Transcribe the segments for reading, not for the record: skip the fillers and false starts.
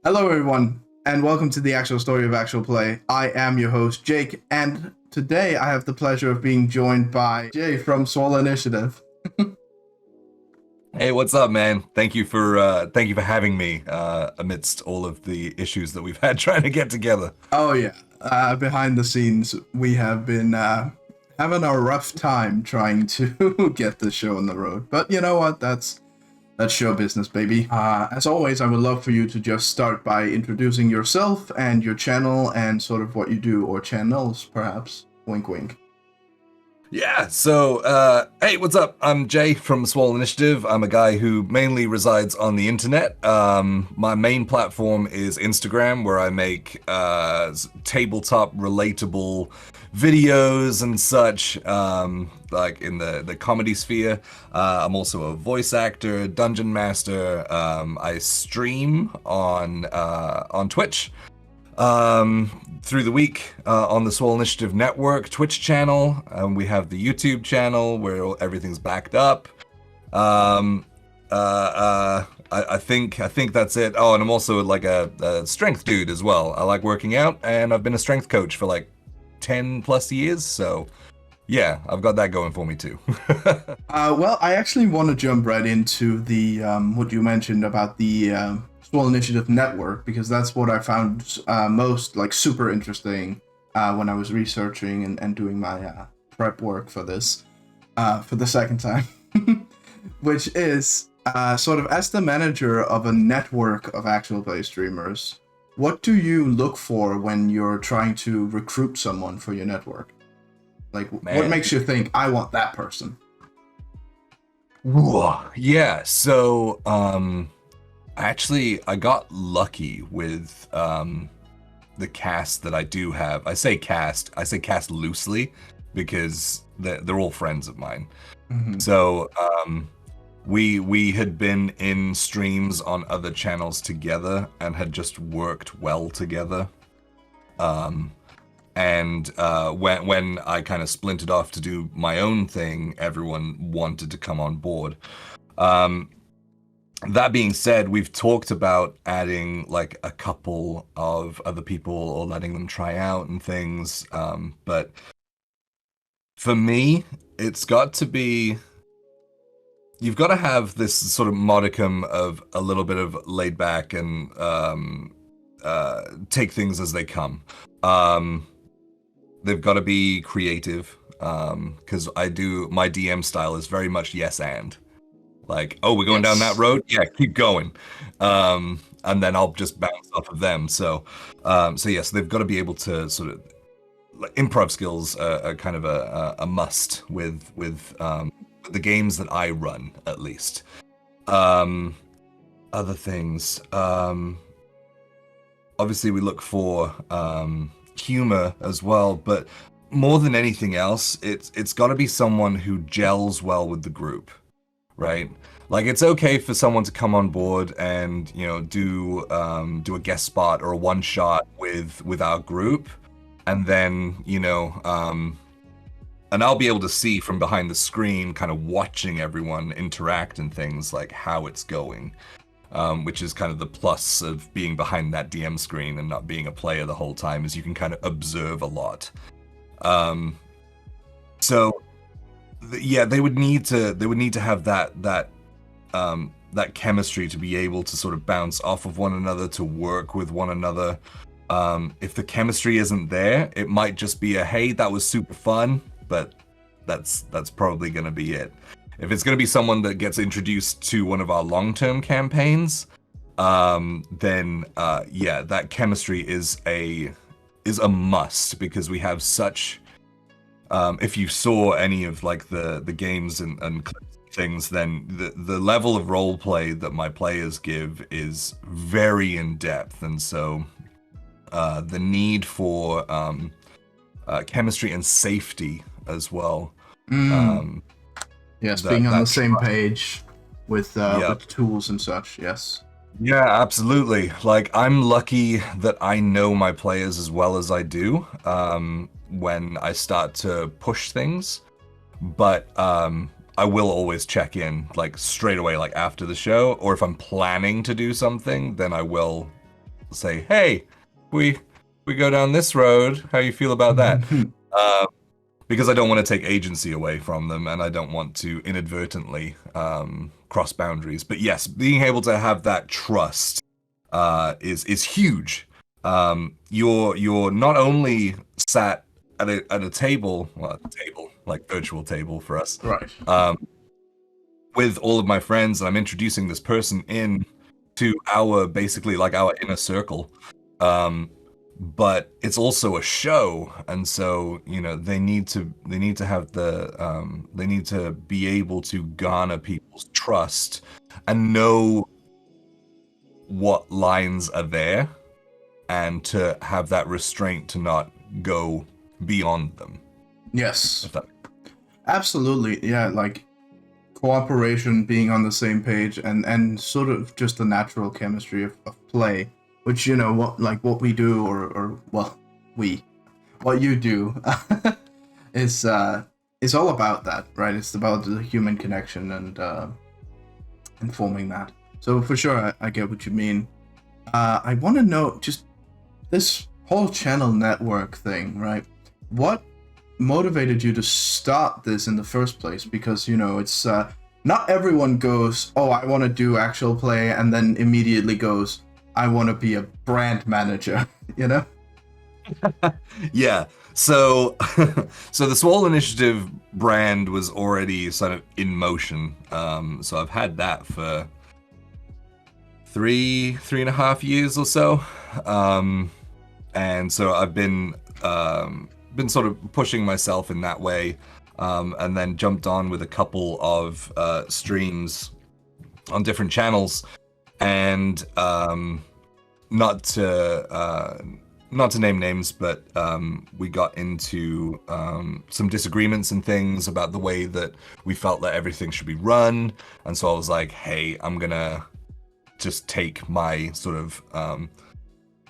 Hello, everyone, and welcome to the actual story of actual play. I am your host, Jake, and today I have the pleasure of being joined by Jay from Swoleinitiative. Hey, what's up, man? Thank you for having me amidst all of the issues that we've had trying to get together. Oh yeah, behind the scenes, we have been having a rough time trying to get the show on the road. But you know what? That's show business, baby. As always, I would love for you to just start by introducing yourself and your channel and sort of what you do, or channels, perhaps. Wink, wink. Yeah, so hey, what's up? I'm Jay from Swoleinitiative. I'm a guy who mainly resides on the internet. My main platform is Instagram, where I make tabletop relatable videos and such, like in the comedy sphere. I'm also a voice actor, dungeon master. I stream on Twitch through the week on the Swoleinitiative Network Twitch channel. We have the YouTube channel where everything's backed up. I think that's it. Oh, and I'm also like a strength dude as well. I like working out, and I've been a strength coach for like 10 plus years. So yeah, I've got that going for me too. Well, I actually want to jump right into the what you mentioned about the Swoleinitiative network, because that's what I found most like super interesting when I was researching and doing my prep work for this for the second time, which is sort of as the manager of a network of actual play streamers, what do you look for when you're trying to recruit someone for your network? Like, what makes you think I want that person? Yeah, so actually I got lucky with the cast that I do have. I say cast loosely because they're all friends of mine. Mm-hmm. So we had been in streams on other channels together and had just worked well together. And when I kind of splintered off to do my own thing, everyone wanted to come on board. That being said, we've talked about adding like a couple of other people or letting them try out and things. But for me, it's got to be, you've got to have this sort of modicum of a little bit of laid back and take things as they come. They've got to be creative, because my DM style is very much yes and. Like, oh, we're going down that road? Yeah, keep going. And then I'll just bounce off of them. So yes, they've got to be able to sort of, like, improv skills are kind of a must with the games that I run, at least. Other things, obviously we look for humor as well, but more than anything else, it's got to be someone who gels well with the group. Right, like it's okay for someone to come on board and do a guest spot or a one shot with our group, and then and I'll be able to see from behind the screen, kind of watching everyone interact and things, like how it's going, which is kind of the plus of being behind that DM screen and not being a player the whole time, is you can kind of observe a lot. So. Yeah, they would need to have that chemistry to be able to sort of bounce off of one another, to work with one another. If the chemistry isn't there, it might just be a, hey, that was super fun, but that's probably going to be it. If it's going to be someone that gets introduced to one of our long-term campaigns, then yeah, that chemistry is a must, because we have such. If you saw any of like the games and things, then the level of role play that my players give is very in depth, and so the need for chemistry and safety as well. Yes, being on the same page with tools and such. Yes. Yeah, absolutely. Like, I'm lucky that I know my players as well as I do when I start to push things, but I will always check in, like, straight away, like, after the show, or if I'm planning to do something, then I will say, hey, we go down this road, how you feel about that? Because I don't want to take agency away from them, and I don't want to inadvertently cross boundaries. But yes, being able to have that trust is huge. You're not only sat at a table, well, a table, like virtual table for us, Right. with all of my friends, and I'm introducing this person in to basically like our inner circle. But it's also a show, and so they need to have they need to be able to garner people's trust and know what lines are there, and to have that restraint to not go beyond them. Yes. Absolutely. Yeah, like cooperation, being on the same page, and sort of just the natural chemistry of play. Which, what we do, or what you do, is all about that, right? It's about the human connection and forming that. So for sure, I get what you mean. I want to know just this whole channel network thing, right? What motivated you to start this in the first place? Because it's not everyone goes, oh, I want to do actual play, and then immediately goes, I want to be a brand manager, Yeah. So the Swoleinitiative brand was already sort of in motion. So I've had that for three and a half years or so. And so I've been sort of pushing myself in that way. And then jumped on with a couple of streams on different channels. And not to name names, but we got into some disagreements and things about the way that we felt that everything should be run. And so I was like, hey, I'm gonna just take my sort of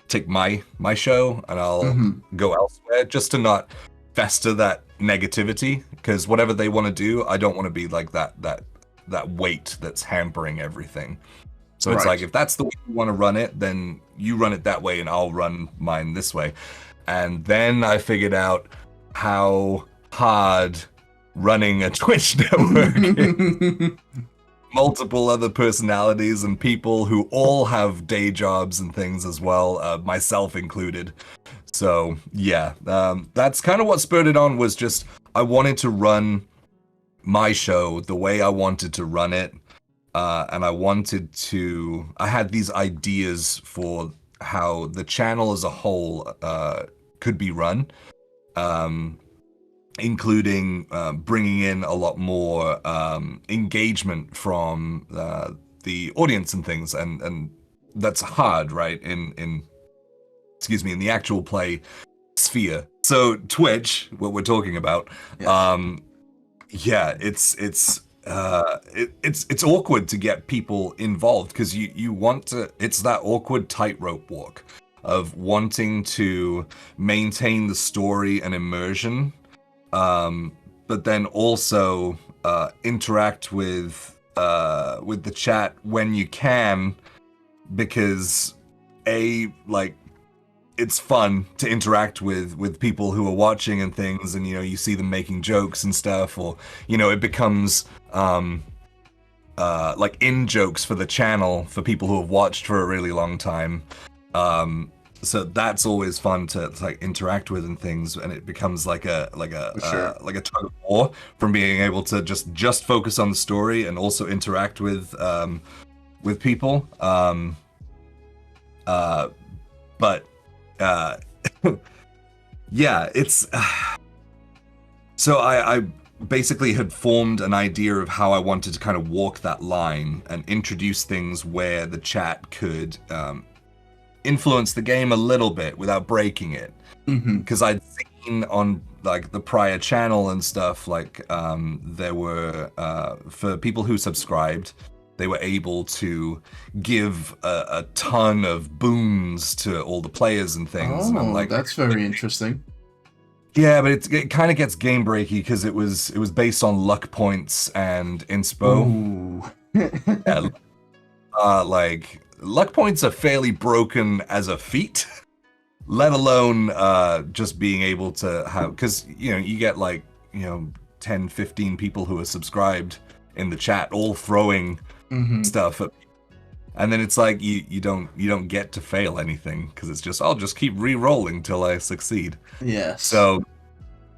take my show, and I'll go elsewhere, just to not fester that negativity, because whatever they want to do, I don't want to be like that weight that's hampering everything. So it's like, if that's the way you want to run it, then you run it that way and I'll run mine this way. And then I figured out how hard running a Twitch network is. Multiple other personalities and people who all have day jobs and things as well, myself included. So yeah, that's kind of what spurred it on, was just I wanted to run my show the way I wanted to run it. And I had these ideas for how the channel as a whole could be run, including bringing in a lot more engagement from the audience and things, and that's hard, right? In the actual play sphere. So Twitch, what we're talking about, it's awkward to get people involved, because you want to, it's that awkward tightrope walk of wanting to maintain the story and immersion, but then also interact with the chat when you can, because it's fun to interact with people who are watching and things, and you see them making jokes and stuff, or it becomes like in jokes for the channel for people who have watched for a really long time. So that's always fun to like interact with and things, and it becomes like a tug of war from being able to just focus on the story and also interact with people. But yeah, it's so I basically had formed an idea of how I wanted to kind of walk that line and introduce things where the chat could influence the game a little bit without breaking it, because I'd seen on like the prior channel and stuff, like there were for people who subscribed, they were able to give a ton of boons to all the players and things. Oh, and I'm like, that's very interesting. Yeah, but it kind of gets game breaky because it was based on luck points and inspo. Ooh. Yeah, like luck points are fairly broken as a feat, let alone just being able to have, because you get like 10, 15 people who are subscribed in the chat all throwing stuff at, and then it's like you don't get to fail anything because it's just I'll just keep re-rolling till I succeed. Yes.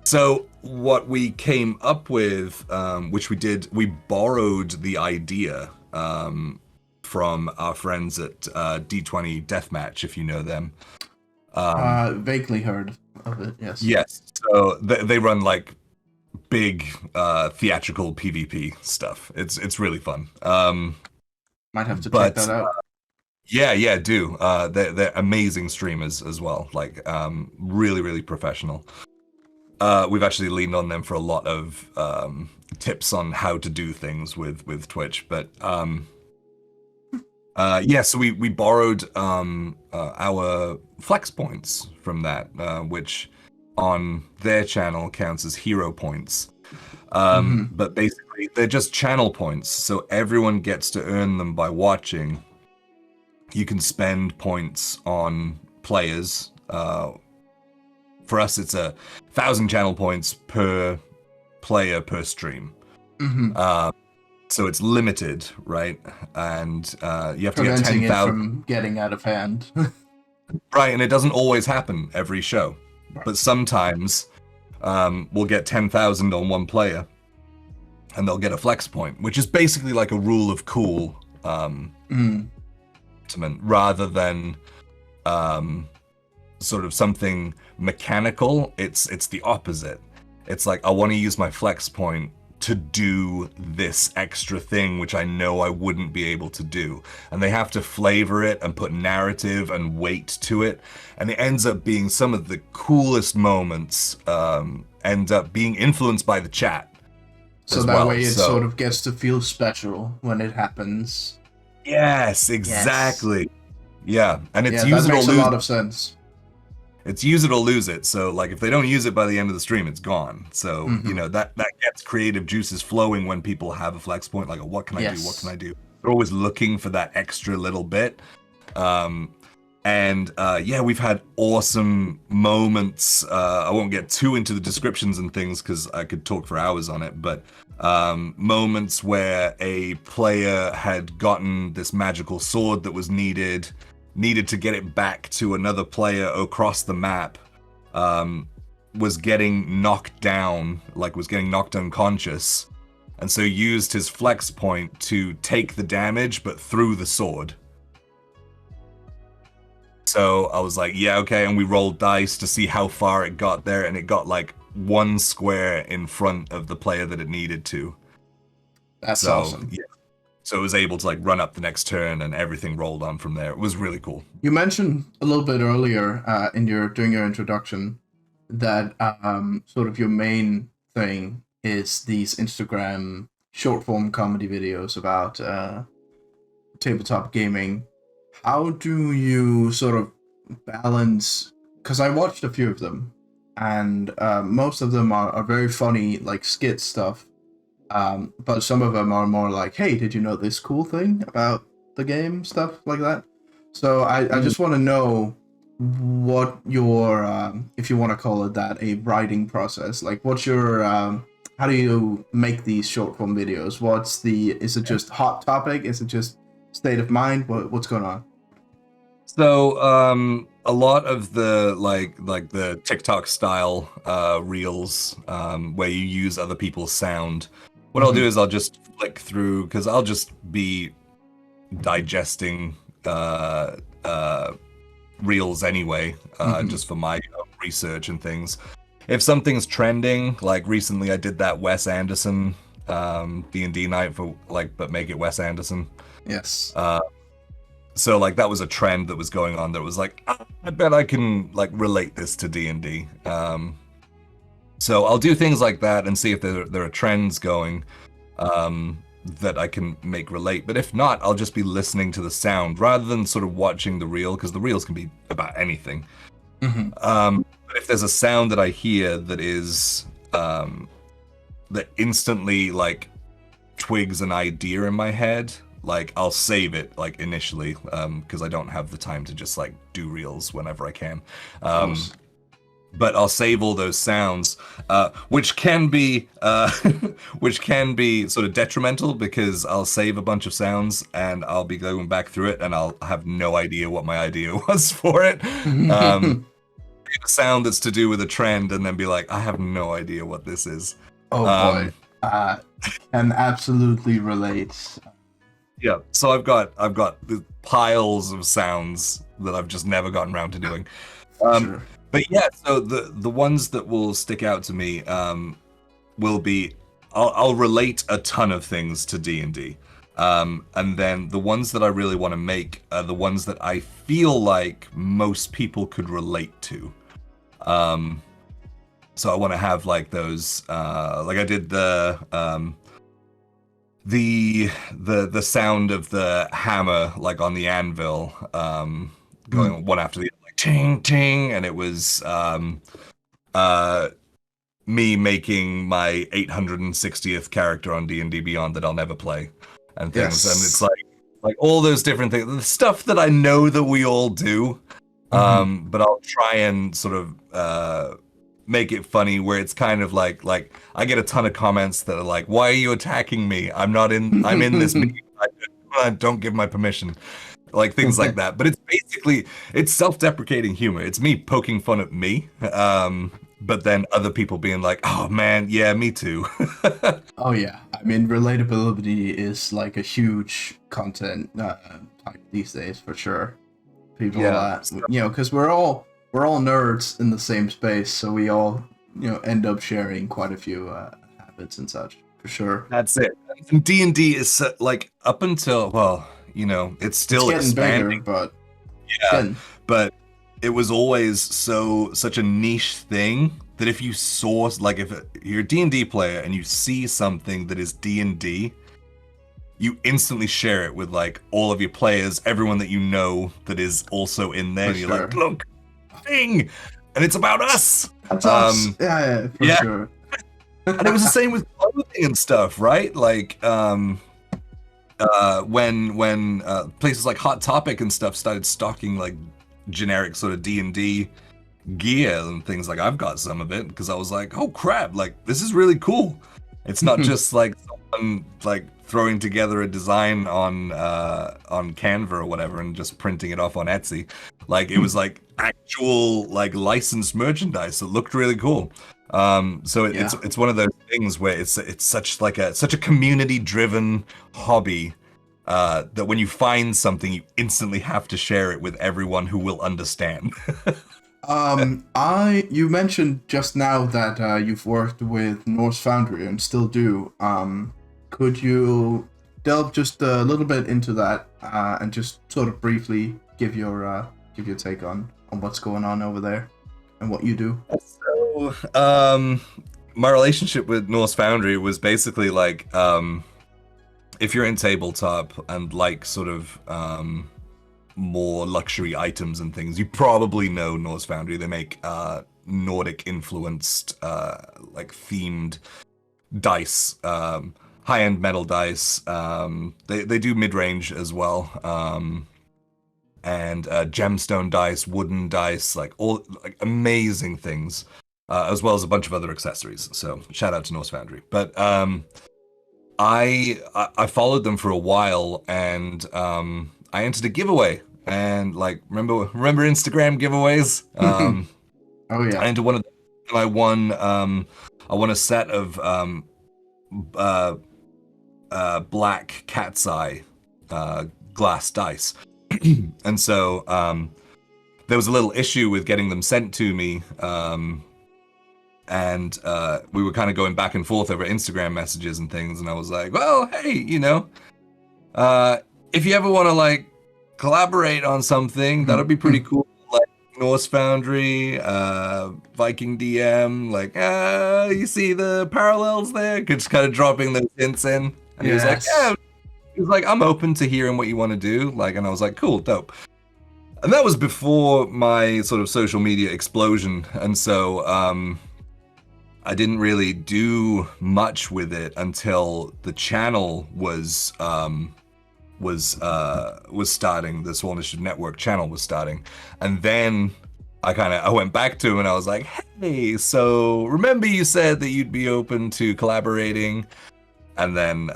So what we came up with, which we borrowed the idea from our friends at D20 Deathmatch, if you know them. Vaguely heard of it, yes. Yes. So they run like big theatrical PvP stuff. It's really fun. Might have to check that out. Yeah, do. They're amazing streamers as well. Like really, really professional. We've actually leaned on them for a lot of tips on how to do things with Twitch. But so we borrowed our flex points from that, which on their channel counts as hero points. But basically, they're just channel points, so everyone gets to earn them by watching. You can spend points on players. For us, it's 1,000 channel points per player per stream. So it's limited, right? And you have to get 10,000. Preventing it from getting out of hand. Right, and it doesn't always happen every show. Right. But sometimes we'll get 10,000 on one player, and they'll get a flex point, which is basically like a rule of cool rather than sort of something mechanical. It's the opposite. It's like, I want to use my flex point to do this extra thing which I know I wouldn't be able to do, and they have to flavor it and put narrative and weight to it, and it ends up being some of the coolest moments end up being influenced by the chat. So that way it sort of gets to feel special when it happens. Yes, exactly. Yes. Yeah, and it's use that it makes or a lose. lot of sense. It's use it or lose it. So like if they don't use it by the end of the stream, it's gone. So that gets creative juices flowing when people have a flex point. Like, what can I do? What can I do? They're always looking for that extra little bit. We've had awesome moments. I won't get too into the descriptions and things because I could talk for hours on it, but moments where a player had gotten this magical sword that was needed to get it back to another player across the map, was getting knocked down, was getting knocked unconscious, and so used his flex point to take the damage but through the sword. So I was like, yeah, okay, and we rolled dice to see how far it got there, and it got like one square in front of the player that it needed to. That's awesome. Yeah. So it was able to run up the next turn, and everything rolled on from there. It was really cool. You mentioned a little bit earlier during your introduction that sort of your main thing is these Instagram short form comedy videos about tabletop gaming. How do you sort of balance? Because I watched a few of them, and most of them are very funny, like skit stuff. But some of them are more like, hey, did you know this cool thing about the game? Stuff like that. So I just want to know what your, if you want to call it that, a writing process. Like, what's your, how do you make these short form videos? Is it just hot topic? Is it just state of mind? What's going on? So, a lot of the like the TikTok style reels, where you use other people's sound. What I'll do is I'll just flick through, because I'll just be digesting reels anyway, just for my research and things. If something's trending, like recently I did that Wes Anderson D&D night for but make it Wes Anderson. Yes. So that was a trend that was going on that was like, I bet I can relate this to D&D. So I'll do things like that and see if there are trends going that I can make relate. But if not, I'll just be listening to the sound rather than sort of watching the reel, because the reels can be about anything. But if there's a sound that I hear that is that instantly twigs an idea in my head, like I'll save it like initially, because I don't have the time to just like do reels whenever I can. But I'll save all those sounds, which can be which can be sort of detrimental, because I'll save a bunch of sounds and I'll be going back through it and I'll have no idea what my idea was for it. A sound that's to do with a trend and then be like, I have no idea what this is. Oh boy, can absolutely relate. Yeah, so I've got piles of sounds that I've just never gotten around to doing. Sure. But yeah, so the ones that will stick out to me will be, I'll relate a ton of things to D&D. And then the ones that I really want to make are the ones that I feel like most people could relate to. So I want to have like those, like I did the sound of the hammer like on the anvil, going one after the other, like ting ting, and it was me making my 860th character on D&D Beyond that I'll never play, and things. And it's like all those different things, the stuff that I know that we all do, but I'll try and sort of make it funny, where it's kind of like I get a ton of comments that are like, why are you attacking me? I'm in this meeting. I don't give my permission. Like things like that. But it's self-deprecating humor. It's me poking fun at me. But then other people being like, oh man, yeah, me too. Oh yeah. I mean, relatability is like a huge content type these days for sure. People because we're all nerds in the same space, so we all end up sharing quite a few habits and such, for sure. That's it. And D&D is like, up until it's still expanding, bigger, but but it was always such a niche thing that if you saw, like, if you're a D&D player and you see something that is D&D, you instantly share it with like all of your players, everyone that you know that is also in there. And you're like, look, thing, and it's about us. That's us. Yeah, for sure. And it was the same with clothing and stuff, right? Like when places like Hot Topic and stuff started stocking like generic sort of D&D gear and things, like I've got some of it because I was like, oh crap, like this is really cool. It's not just like someone like throwing together a design on Canva or whatever and just printing it off on Etsy. Like it was like actual like licensed merchandise that looked really cool. So it's one of those things where it's such a community driven hobby that when you find something, you instantly have to share it with everyone who will understand. You mentioned just now that you've worked with Norse Foundry and still do. Could you delve just a little bit into that and just sort of briefly give your take on what's going on over there and what you do? So, my relationship with Norse Foundry was basically like, if you're in tabletop and like sort of more luxury items and things, you probably know Norse Foundry. They make Nordic influenced like themed dice, high-end metal dice. They do mid-range as well, and gemstone dice, wooden dice, like all like amazing things, as well as a bunch of other accessories. So shout out to Norse Foundry. But I followed them for a while, and I entered a giveaway. And like remember Instagram giveaways? Oh yeah. I entered one of them, and I won a set of black cat's eye glass dice. And so there was a little issue with getting them sent to me, and we were kind of going back and forth over Instagram messages and things, and I was like, well, hey, if you ever want to like collaborate on something, that'd be pretty cool. Like Norse Foundry, Viking DM, like you see the parallels there? Just kind of dropping those hints in. And he was like, yeah. He was like, I'm open to hearing what you want to do. Like, and I was like, cool, dope. And that was before my sort of social media explosion. And so I didn't really do much with it until the channel was was starting, the Swoleinitiative Network channel was starting, and then I went back to him and I was like, hey, so remember you said that you'd be open to collaborating? And then,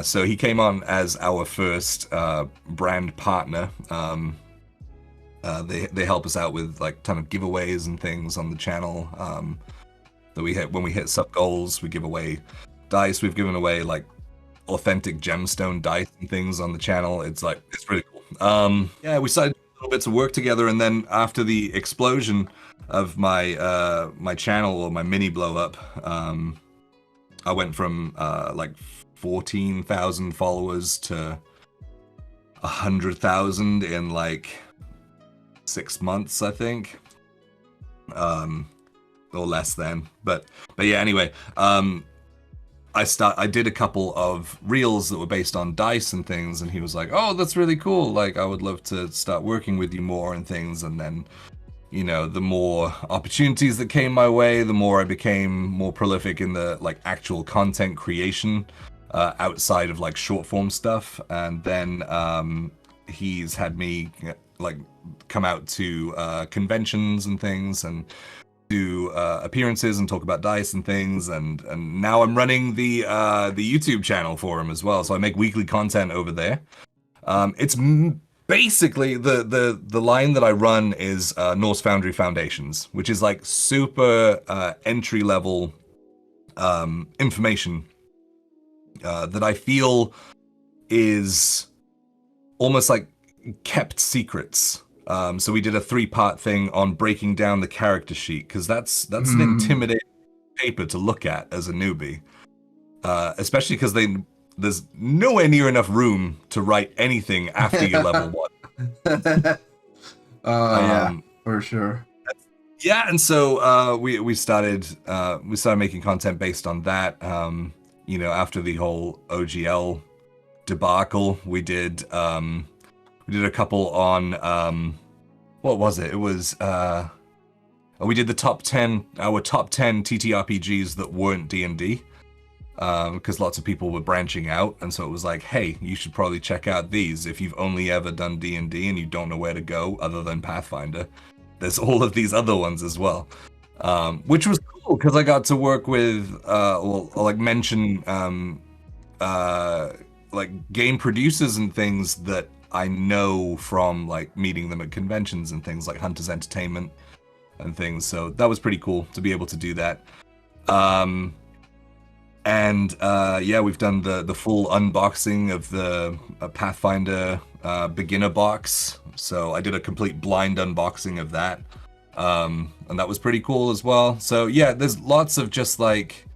so he came on as our first brand partner. They help us out with like ton of giveaways and things on the channel. That we hit when we hit sub goals, we give away dice. We've given away like authentic gemstone dice and things on the channel. It's really cool. We started doing little bits of work together, and then after the explosion of my my channel, or my mini blow up, I went from like 14,000 followers to 100,000 in like 6 months, I think, or less than. But yeah. Anyway, I did a couple of reels that were based on dice and things, and he was like, "Oh, that's really cool. Like, I would love to start working with you more and things." And then, you know, the more opportunities that came my way, the more I became more prolific in the like actual content creation outside of like short form stuff. And then he's had me like come out to conventions and things, and do appearances and talk about dice and things, and now I'm running the YouTube channel for him as well. So I make weekly content over there. It's basically the line that I run is Norse Foundry Foundations, which is like super entry level information that I feel is almost like kept secrets. So we did a 3-part thing on breaking down the character sheet, because that's an intimidating paper to look at as a newbie, especially because there's nowhere near enough room to write anything after your level 1. Yeah, for sure. Yeah, and so we started making content based on that. You know, after the whole OGL debacle, we did a couple on what was it? It was we did the top 10 TTRPGs that weren't D&D, because lots of people were branching out, and so it was like, hey, you should probably check out these if you've only ever done D&D and you don't know where to go other than Pathfinder. There's all of these other ones as well, which was cool because I got to work with mention like game producers and things that I know from like meeting them at conventions and things, like Hunters Entertainment and things. So that was pretty cool to be able to do that. We've done the full unboxing of the Pathfinder beginner box. So I did a complete blind unboxing of that. And that was pretty cool as well. So yeah, there's lots of just like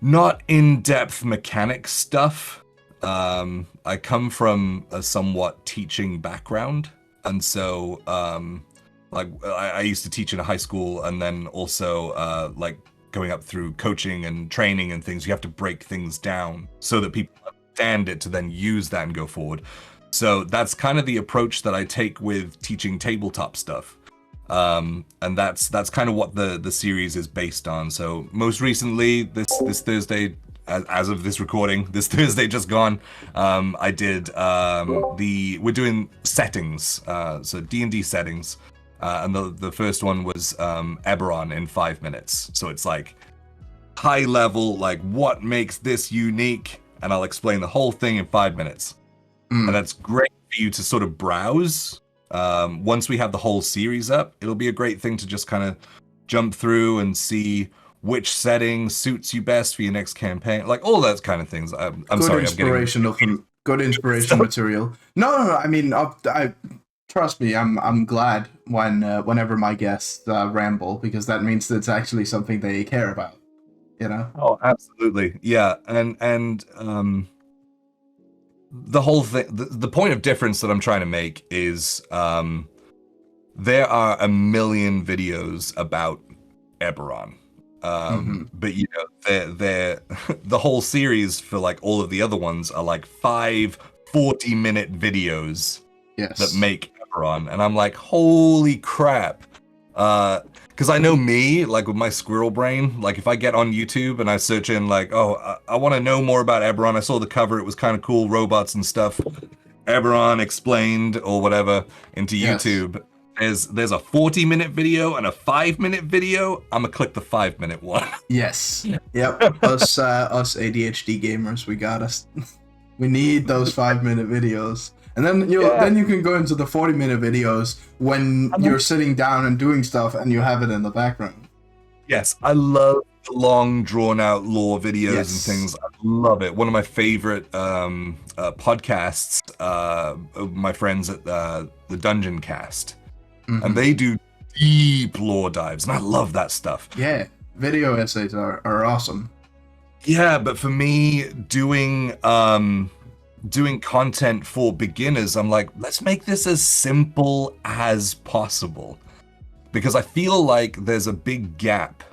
not in-depth mechanic stuff. I come from a somewhat teaching background, and so I used to teach in a high school, and then also like going up through coaching and training and things. You have to break things down so that people understand it to then use that and go forward. So that's kind of the approach that I take with teaching tabletop stuff. And that's kind of what the series is based on. So most recently, this Thursday, as of this recording, this Thursday just gone, I did we're doing settings, so D&D settings, and the first one was Eberron in 5 minutes. So it's like high level, like what makes this unique, and I'll explain the whole thing in 5 minutes. And that's great for you to sort of browse. Once we have the whole series up, it'll be a great thing to just kind of jump through and see which setting suits you best for your next campaign, like all those kind of things. I'm sorry, good inspiration material. No. I mean, I trust me. I'm glad whenever my guests ramble, because that means that it's actually something they care about. You know? Oh, absolutely, yeah. And the whole thing, the point of difference that I'm trying to make is there are a million videos about Eberron. But you know, they're the whole series for like all of the other ones are like 5 40-minute videos that make Eberron, and I'm like, holy crap, because because I know me, like with my squirrel brain, like if I get on YouTube and I search in like, oh, I want to know more about Eberron. I saw the cover, it was kind of cool, robots and stuff. Eberron explained or whatever into Yes. YouTube. There's a 40-minute video and a 5-minute video. I'm gonna click the 5-minute one. Yes. Yep. Us ADHD gamers, we got us. We need those 5-minute videos. And then you can go into the 40-minute videos when you're sitting down and doing stuff and you have it in the background. Yes, I love the long, drawn-out lore videos and things. I love it. One of my favorite podcasts, my friends at the Dungeon Cast, and they do deep lore dives, and I love that stuff. Yeah, video essays are awesome. Yeah, but for me, doing content for beginners, I'm like, let's make this as simple as possible. Because I feel like there's a big gap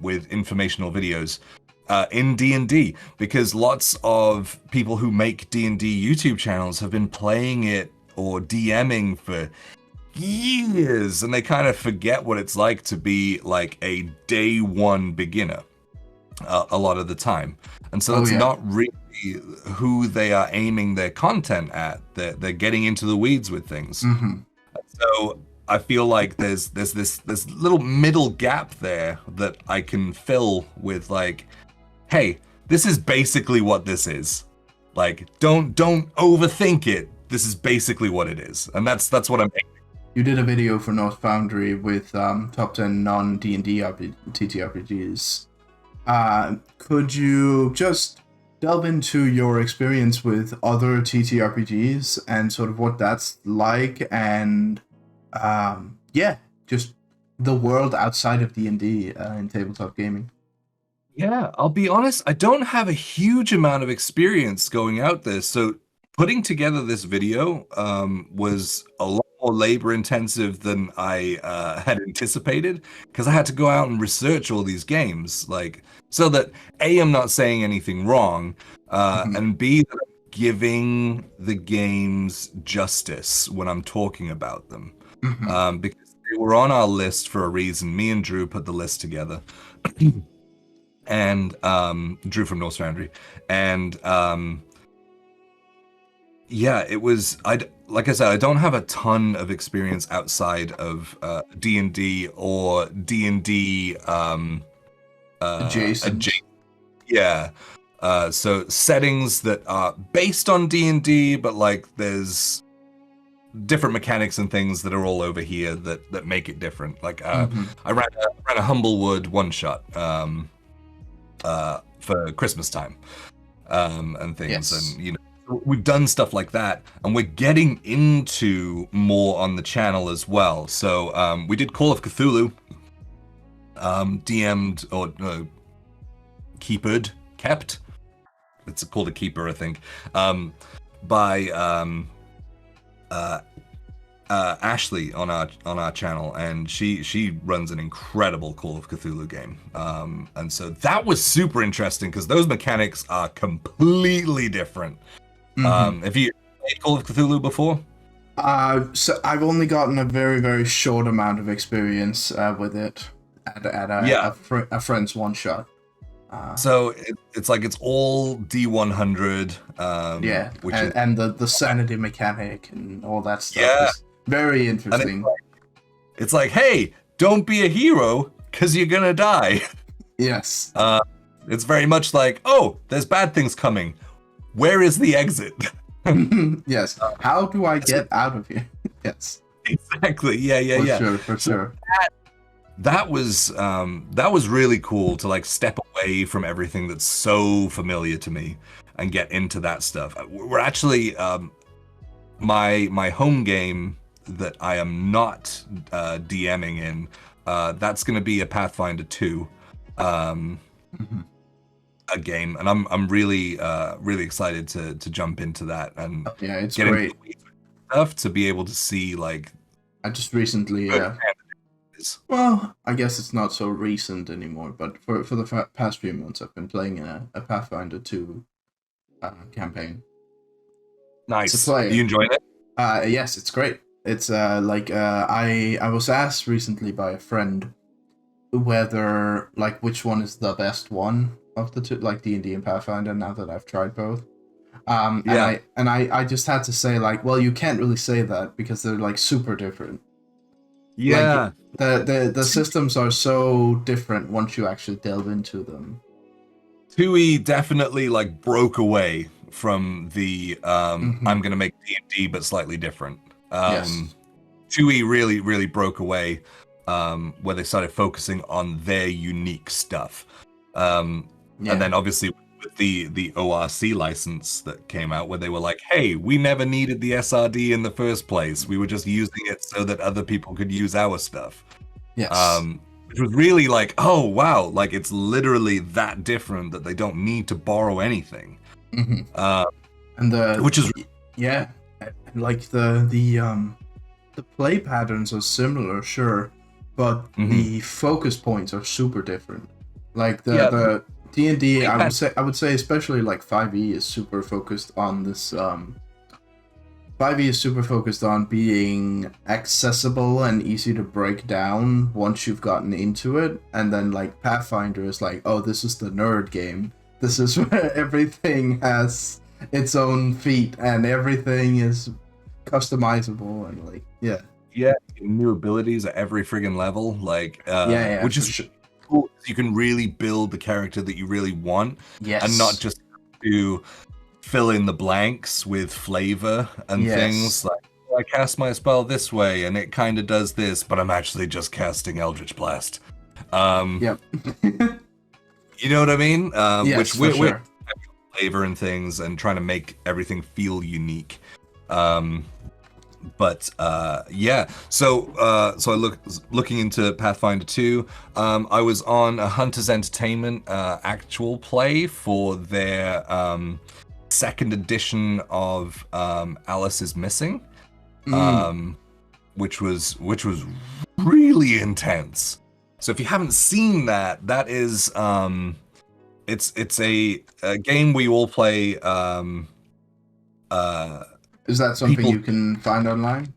with informational videos in D&D, because lots of people who make D&D YouTube channels have been playing it or DMing for years, and they kind of forget what it's like to be like a day one beginner a lot of the time. And so that's not really who they are aiming their content at. They're getting into the weeds with things. So I feel like there's this little middle gap there that I can fill with like, hey, this is basically what this is. Like, don't overthink it. This is basically what it is, and that's what I'm aiming. You did a video for Norse Foundry with top 10 non-D&D TTRPGs. Could you just delve into your experience with other TTRPGs and sort of what that's like, and just the world outside of D&D in tabletop gaming? Yeah, I'll be honest, I don't have a huge amount of experience going out there, so putting together this video was a lot more labor intensive than I had anticipated, because I had to go out and research all these games, like, so that A, I'm not saying anything wrong, and B, that I'm giving the games justice when I'm talking about them. Because they were on our list for a reason. Me and Drew put the list together. And Drew from Norse Foundry. And it was, like I said, I don't have a ton of experience outside of D&D or D&D adjacent. Yeah. So settings that are based on D&D, but like there's different mechanics and things that are all over here that make it different. Like I ran a Humblewood one shot for Christmas time and things, and we've done stuff like that, and we're getting into more on the channel as well. So we did Call of Cthulhu, DM'd or kept. It's called a keeper, I think, by Ashley on our channel, and she runs an incredible Call of Cthulhu game, and so that was super interesting because those mechanics are completely different. Have you played Call of Cthulhu before? So I've only gotten a very, very short amount of experience with it at a friend's one shot. So it's like it's all D100. And the sanity mechanic and all that stuff is very interesting. It's like, hey, don't be a hero because you're gonna die. Yes. It's very much like, oh, there's bad things coming. Where is the exit? Yes. How do I get out of here? Yes. Exactly. Yeah. For sure. That was really cool to like step away from everything that's so familiar to me and get into that stuff. We're actually my home game that I am not DMing in. That's going to be a Pathfinder 2 a game, and I'm really excited to jump into that and it's get great into stuff to be able to see like. I just recently. Well, I guess it's not so recent anymore, but for the past few months, I've been playing a Pathfinder 2 campaign. Nice. Are you enjoying it? Yes, it's great. It's I was asked recently by a friend whether like which one is the best one of the two, like D&D and Pathfinder. Now that I've tried both, and Yeah. I just had to say like, well, you can't really say that because they're like super different. Like Yeah. the systems are so different once you actually delve into them. 2E definitely like broke away from the Hmm. I'm gonna make D&D but slightly different. Yes. 2E really broke away where they started focusing on their unique stuff. And Yeah. then obviously with the ORC license that came out where they were like, hey, we never needed the SRD in the first place. We were just using it so that other people could use our stuff. Yes. Which was really like, oh wow, like it's literally that different that they don't need to borrow anything. Hmm. Uh, And which is yeah, like the play patterns are similar, sure, but mhm. the focus points are super different. Like Yeah, the D&D, play pad- I would say especially like 5e is super focused on this 5e is super focused on being accessible and easy to break down once you've gotten into it, and then like Pathfinder is like, oh, this is the nerd game. This is where everything has its own feat and everything is customizable and like yeah. yeah, new abilities at every friggin' level, like Yeah, which for is sure. cool. You can really build the character that you really want and not Yes. just to fill in the blanks with flavor and things Yes. like I cast my spell this way and it kind of does this, but I'm actually just casting Eldritch Blast. Um, Yep. you know what I mean? Yes, Which for we're sure. flavor and things and trying to make everything feel unique. Um, but yeah, so I looking into Pathfinder 2. I was on a Hunter's Entertainment actual play for their second edition of Alice is Missing, Mm. um, which was really intense. So if you haven't seen that, that is it's a game we all play. Uh, Is that something people. you can find online?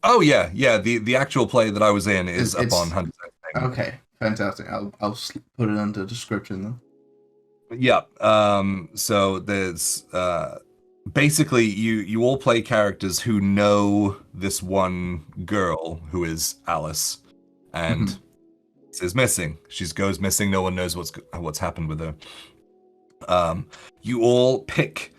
Oh yeah. The actual play that I was in is up on It's Hunter's Entertainment. okay. Fantastic. I'll put it under the description then. Yeah. So there's basically you all play characters who know this one girl who is Alice, Mhm. and is missing. She goes missing. No one knows what's happened with her. You all pick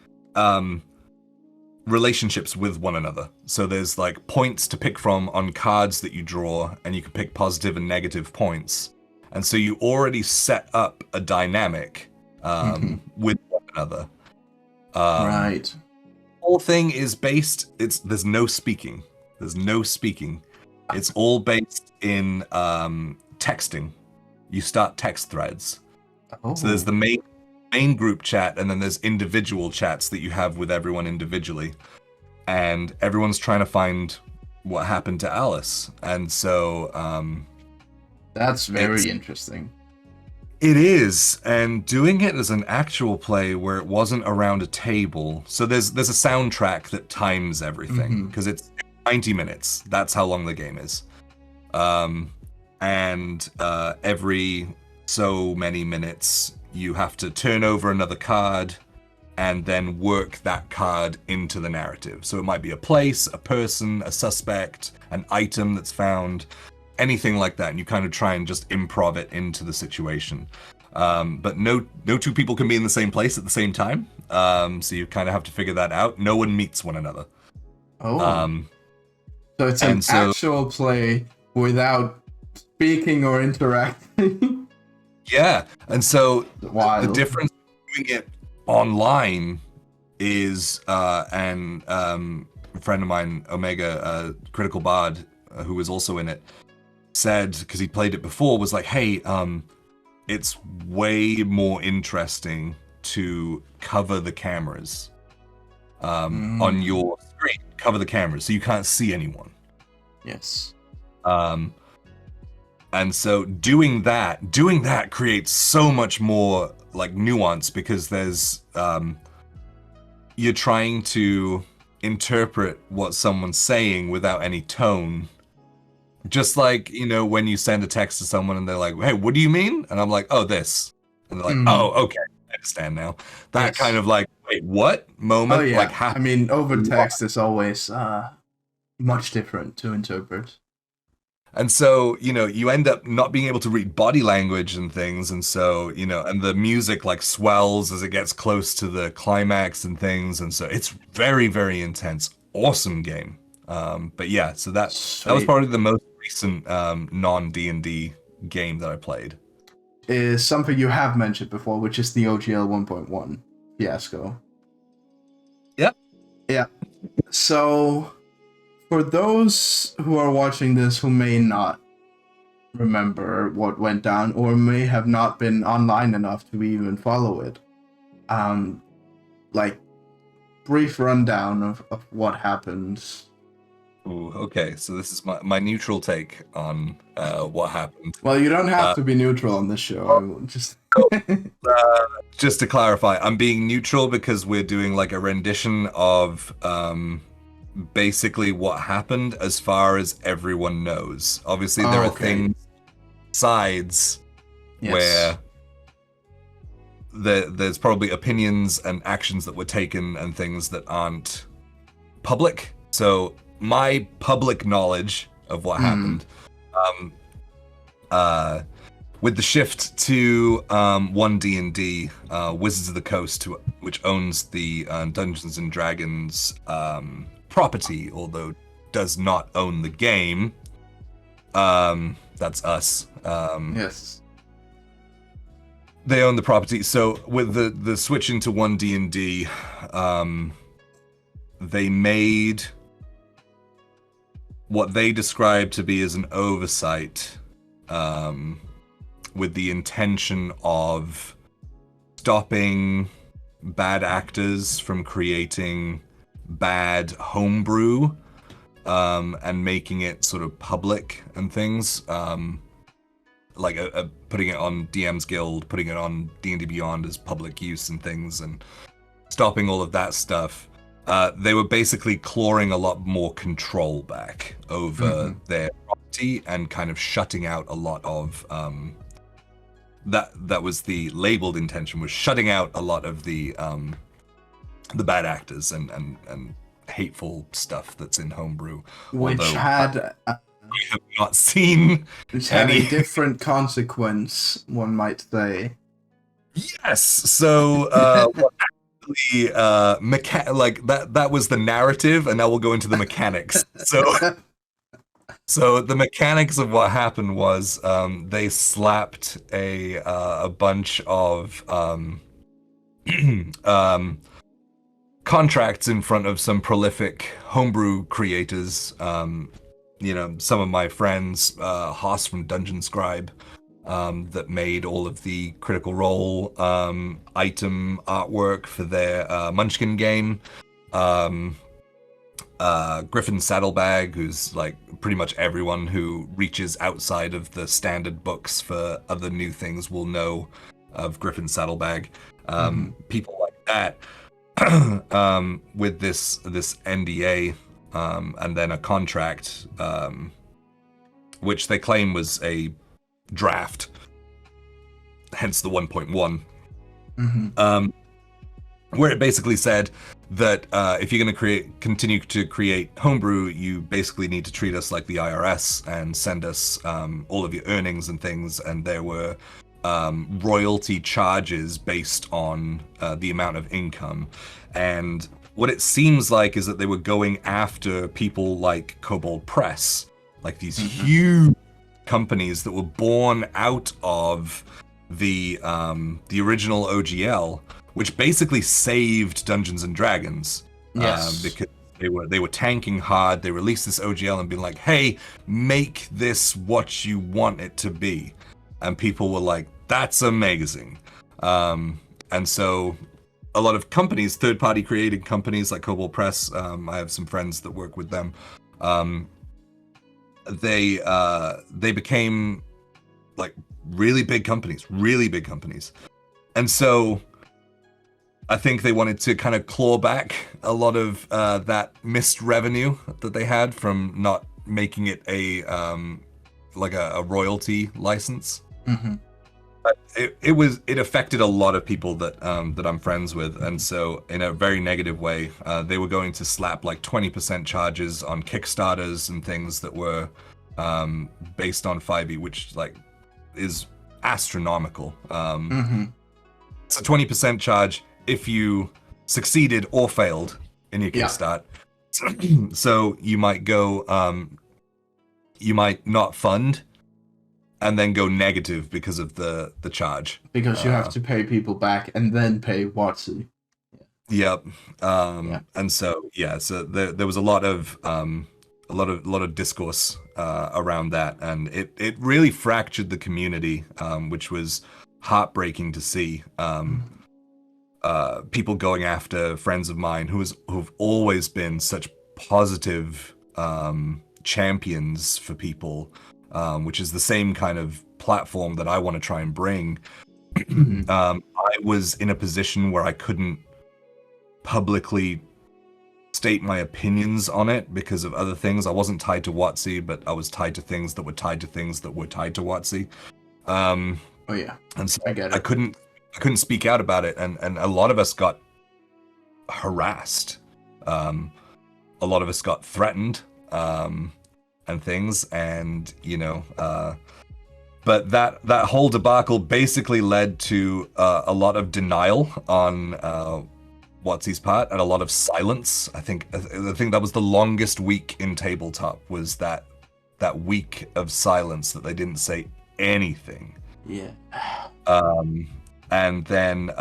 relationships with one another. So there's like points to pick from on cards that you draw, and you can pick positive and negative points. And so you already set up a dynamic Mhm. with one another. Um, Right. whole thing is based. There's no speaking. There's no speaking. It's all based in texting. You start text threads. So there's Oh, the main group chat, and then there's individual chats that you have with everyone individually, and everyone's trying to find what happened to Alice. And so that's it's very interesting. it is, and doing it as an actual play where it wasn't around a table. So there's a soundtrack that times everything Hmm. because it's 90 minutes. That's how long the game is. Um, and every so many minutes you have to turn over another card and then work that card into the narrative. So it might be a place, a person, a suspect, an item that's found, anything like that, and you kind of try and just improv it into the situation. But no two people can be in the same place at the same time. So you kind of have to figure that out. No one meets one another. Oh, Um, so it's an and so actual play without speaking or interacting. yeah, and so the Wild. difference doing it online is and a friend of mine, Omega, Critical Bard, who was also in it, said because he played it before, was like, hey, it's way more interesting to cover the cameras on Mm. your screen. Cover the cameras so you can't see anyone. Yes. Um, and so doing that creates so much more like nuance because there's you're trying to interpret what someone's saying without any tone. Just like, when you send a text to someone and they're like, hey, what do you mean? And I'm like, oh, this. And they're like, oh, okay, I understand now. That kind of like, wait, what Oh moment yeah. I happened? mean, over text is always much different to interpret. And so, you end up not being able to read body language and things. And so, and the music like swells as it gets close to the climax and things. And so it's very, very intense. Awesome game. But yeah, so that was probably the most recent non D&D game that I played. Is something you have mentioned before, which is the OGL 1.1 fiasco. Yep. Yeah. So, for those who are watching this who may not remember what went down or may have not been online enough to even follow it, like brief rundown of what happened. Ooh, okay, so this is my neutral take on what happened. Well, you don't have to be neutral on this show. Just to clarify, I'm being neutral because we're doing like a rendition of basically what happened as far as everyone knows. Obviously, there are sides where there's probably opinions and actions that were taken and things that aren't public. So my public knowledge of what happened, with the shift to 1D&D, Wizards of the Coast, which owns the Dungeons and Dragons property, although does not own the game. That's us. Yes. They own the property. So with the switch into 1D&D, they made what they described to be as an oversight, with the intention of stopping bad actors from creating bad homebrew, and making it sort of public and things, like putting it on DM's Guild, putting it on D&D Beyond as public use and things, and stopping all of that stuff. They were basically clawing a lot more control back over their property and kind of shutting out a lot of that was the labeled intention, was shutting out a lot of the bad actors and hateful stuff that's in homebrew, which had we have not seen a different consequence, one might say. Yes. So like that was the narrative, and now we'll go into the mechanics. So the mechanics of what happened was they slapped a bunch of contracts in front of some prolific homebrew creators. Some of my friends, Haas from Dungeon Scribe, that made all of the Critical Role item artwork for their Munchkin game. Griffin Saddlebag, who's like pretty much everyone who reaches outside of the standard books for other new things will know of Griffin Saddlebag. People like that, with this NDA, and then a contract, which they claim was a draft, hence the 1.1, where it basically said that if you're going to continue to create homebrew, you basically need to treat us like the IRS and send us all of your earnings and things, and there were royalty charges based on the amount of income. And what it seems like is that they were going after people like Kobold Press, like these huge companies that were born out of the original OGL, which basically saved Dungeons and Dragons. Yes. Because they were tanking hard. They released this OGL and being like, hey, make this what you want it to be. And people were like, that's amazing. And so a lot of companies, third-party created companies like Kobold Press, I have some friends that work with them, they became like really big companies. And so I think they wanted to kind of claw back a lot of that missed revenue that they had from not making it a like a royalty license. Mm-hmm. But it affected a lot of people that that I'm friends with, and so in a very negative way, they were going to slap like 20% charges on Kickstarters and things that were based on 5e, which like is astronomical. Mm-hmm. It's a 20% charge if you succeeded or failed in your Yeah. Kickstart. So you might go, you might not fund, and then go negative because of the charge. Because you have to pay people back and then pay WotC. Yep. Yeah. And so so there was a lot of discourse around that, and it really fractured the community, which was heartbreaking to see. People going after friends of mine who've always been such positive champions for people, which is the same kind of platform that I want to try and bring. I was in a position where I couldn't publicly state my opinions on it because of other things. I wasn't tied to WotC, but I was tied to things that were tied to things that were tied to WotC. Oh yeah, and so I get it. I couldn't speak out about it, and a lot of us got harassed. A lot of us got threatened, and things, and but that whole debacle basically led to a lot of denial on WotC's part, and a lot of silence. I think that was the longest week in tabletop, was that week of silence that they didn't say anything. Yeah. And then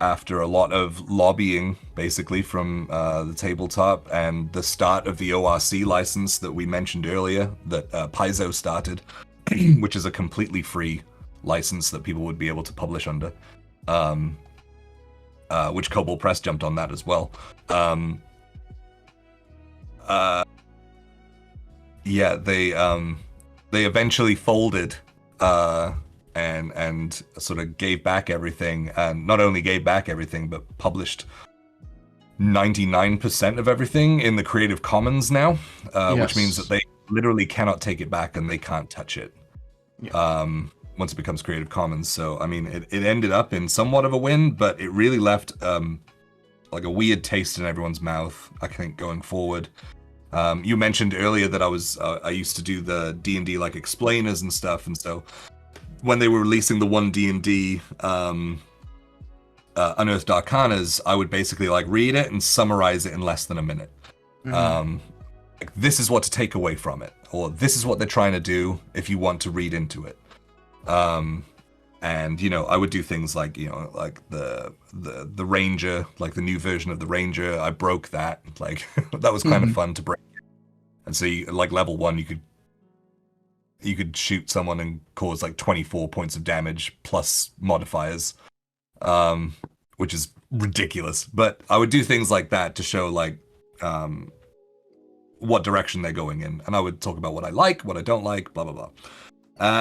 after a lot of lobbying, basically from the tabletop and the start of the ORC license that we mentioned earlier, that Paizo started, which is a completely free license that people would be able to publish under, which Kobold Press jumped on that as well. They eventually folded and sort of gave back everything, and not only gave back everything, but published 99% of everything in the Creative Commons now, which means that they literally cannot take it back and they can't touch it once it becomes Creative Commons. So, I mean, it ended up in somewhat of a win, but it really left like a weird taste in everyone's mouth, I think, going forward. You mentioned earlier that I used to do the D&D like explainers and stuff, and so when they were releasing the one D&D Unearthed Arcanas, I would basically like read it and summarize it in less than a minute. Like, this is what to take away from it, or this is what they're trying to do if you want to read into it. And I would do things like like the Ranger, like the new version of the Ranger. I broke that, like that was kind of fun to break. And so like level 1, you could shoot someone and cause like 24 points of damage plus modifiers, which is ridiculous. But I would do things like that to show like what direction they're going in, and I would talk about what I like, what I don't like, blah blah blah.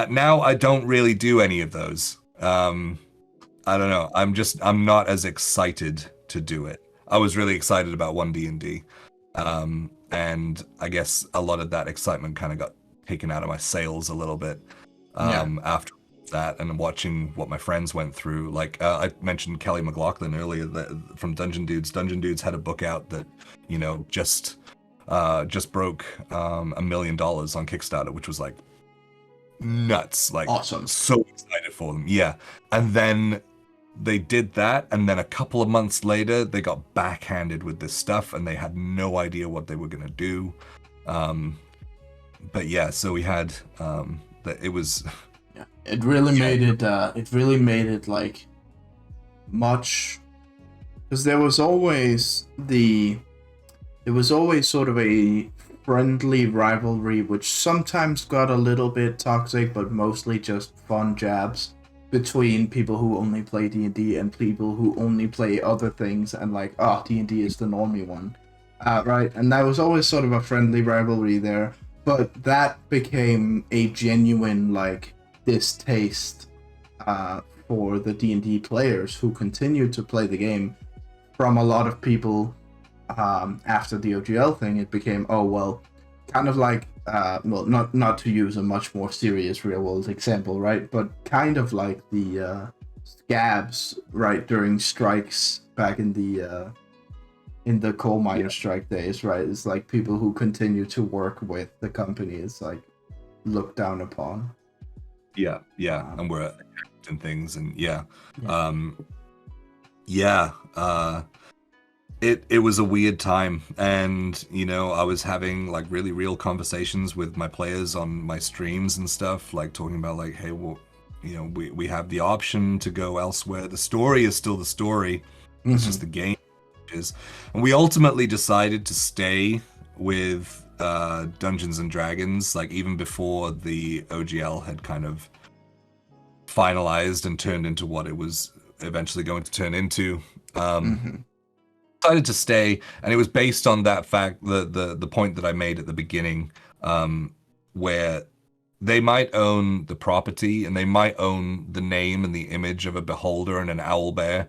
Now I don't really do any of those. I don't know. I'm not as excited to do it. I was really excited about 1D&D, and I guess a lot of that excitement kind of got taken out of my sails a little bit after that, and watching what my friends went through. Like I mentioned Kelly McLaughlin earlier, from Dungeon Dudes. Dungeon Dudes had a book out that just broke $1 million on Kickstarter, which was like nuts. Like, awesome. So excited for them. Yeah. And then they did that, and then a couple of months later they got backhanded with this stuff, and they had no idea what they were going to do. But yeah, so we had it was it really made it like much, because there was always sort of a friendly rivalry, which sometimes got a little bit toxic, but mostly just fun jabs between people who only play D&D and people who only play other things, and like, D&D is the normie one, right? And that was always sort of a friendly rivalry there, but that became a genuine like distaste for the D&D players who continued to play the game. From a lot of people after the OGL thing, it became, kind of like well, not to use a much more serious real world example, right? But kind of like the scabs, right, during strikes back in the coal miner strike days, right? It's like people who continue to work with the company is like looked down upon. Yeah, and we're attacked and things, and Yeah. It was a weird time, and I was having like really real conversations with my players on my streams and stuff, like talking about like, hey, well, we have the option to go elsewhere. The story is still the story. It's just the game is, and we ultimately decided to stay with Dungeons and Dragons, like even before the OGL had kind of finalized and turned into what it was eventually going to turn into. Decided to stay, and it was based on that fact, the point that I made at the beginning, where they might own the property and they might own the name and the image of a beholder and an owl bear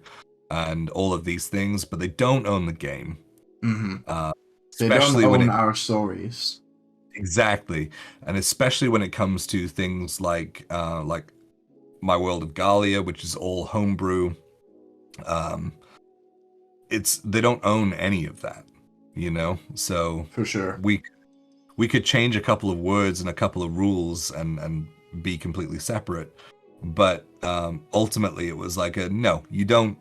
and all of these things, but they don't own the game. Especially they don't own our stories. Exactly, and especially when it comes to things like My World of Galia, which is all homebrew. They don't own any of that, so for sure we could change a couple of words and a couple of rules and be completely separate, but ultimately it was like no, you don't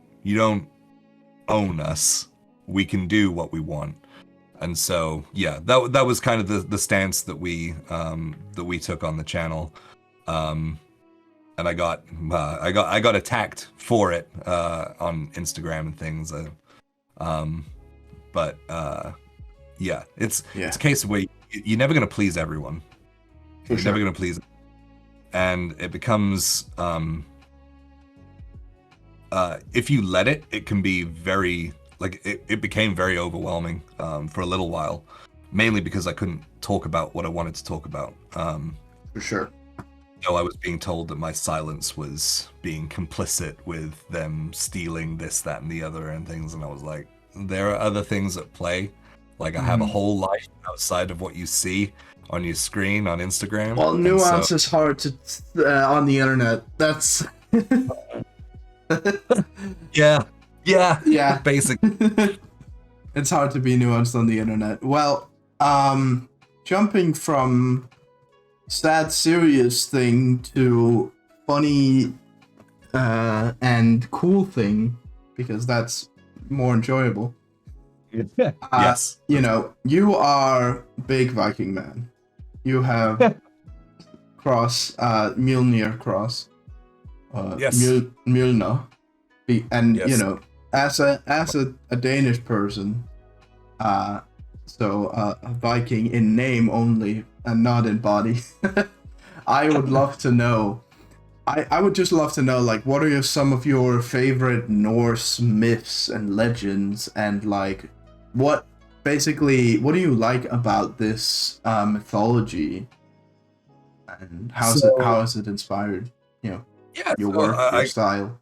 own us, we can do what we want. And so that was kind of the stance that we took on the channel, and I got attacked for it on Instagram and things. But it's a case of where you're never going to please everyone. You're never going to please, and it becomes if you let it can be very it became very overwhelming for a little while, mainly because I couldn't talk about what I wanted to talk about. For sure. So I was being told that my silence was being complicit with them stealing this, that, and the other and things, and I was like, there are other things at play. Like I have a whole life outside of what you see on your screen on Instagram. Well, nuance is hard to on the internet. That's yeah. Basically, it's hard to be nuanced on the internet. Well, jumping from sad, serious thing to funny and cool thing, because that's more enjoyable. Yes. You are big Viking man. You have Mjolnir cross. Yes. Mjolnir. And yes. As a Danish person, so a Viking in name only and not in body, I would love to know. I would just love to know, like, what are some of your favorite Norse myths and legends, and like, what do you like about this mythology, and how has it inspired your work, your style?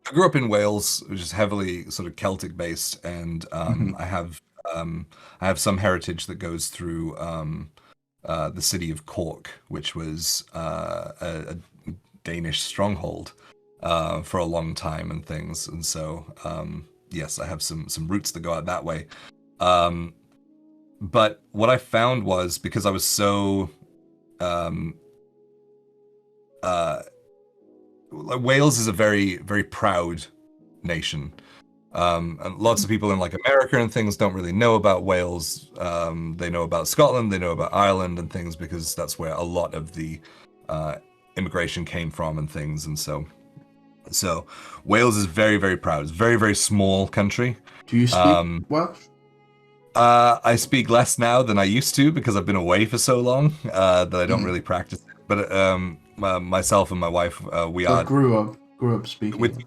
I grew up in Wales, which is heavily sort of Celtic based, and I have some heritage that goes through the city of Cork, which was a Danish stronghold for a long time and things, and so yes, I have some roots that go out that way. But what I found was, because I was so Wales is a very, very proud nation. And lots of people in like America and things don't really know about Wales. They know about Scotland, they know about Ireland and things, because that's where a lot of the immigration came from and things. And so Wales is very, very proud. It's a very, very small country. Do you speak Welsh? I speak less now than I used to, because I've been away for so long that I don't really practice it. But myself and my wife, grew up speaking.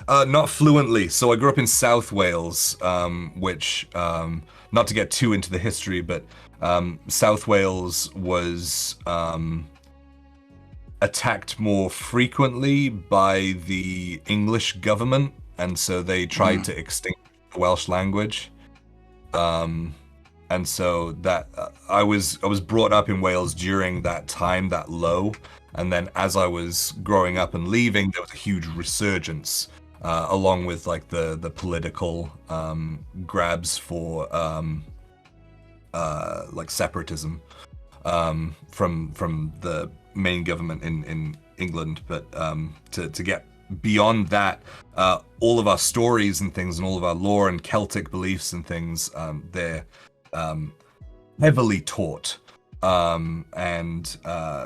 Not fluently. So I grew up in South Wales, which, not to get too into the history, but South Wales was attacked more frequently by the English government, and so they tried to extinct the Welsh language. and so that I was brought up in Wales during that time, that low, and then as I was growing up and leaving, there was a huge resurgence, along with like the political grabs for like separatism from the main government in England, but to get beyond that, all of our stories and things, and all of our lore and Celtic beliefs and things, they're heavily taught. And